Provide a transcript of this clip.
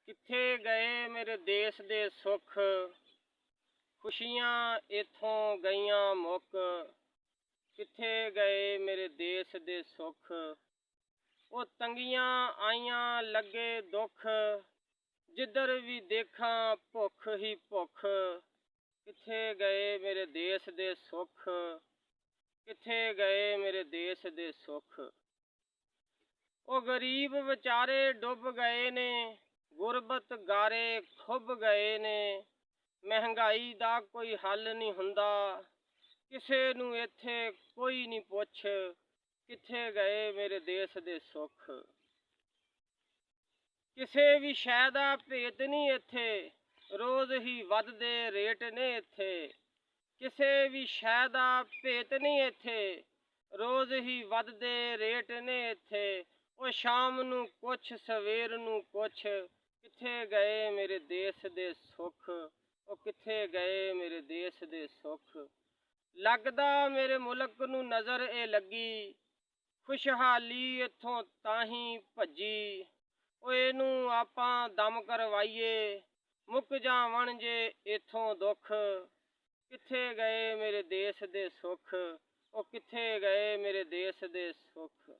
किथे गए मेरे देश दे सुख, खुशियां इथों गईयां मुक। किथे गए मेरे देश दे सुख, वो तंगियां आईयां लगे दुख। जिधर भी देखा भुख ही भुख। किथे गए मेरे देश दे सुख, किथे गए मेरे देश दे सुख। वो गरीब विचारे डुब गए ने, गुरबत गारे खुब गए ने। महंगाई दा कोई हल नहीं हुंदा, किसे नू इत्थे कोई नहीं पुछ। किथे गए मेरे देश दे सुख। किसे भी शै दा भेत नहीं इत्थे, रोज ही वधदे रेट ने इत्थे। किसे भी शै दा भेत नहीं इत्थे, रोज ही वधदे रेट ने इत्थे। ओ शाम नू कुछ सवेर नू कुछ, किथे गए मेरे देश दे सुख। ओ किथे गए मेरे देश दे सुख। लगदा मेरे मुल्क नू नज़र ए लगी, खुशहाली इथों ताही भज्जी। ओ इनू आपां दम करवाइए, मुक जावण जे इथों दुख। किथे गए मेरे देश दे सुख, ओ किथे गए मेरे देश दे सुख।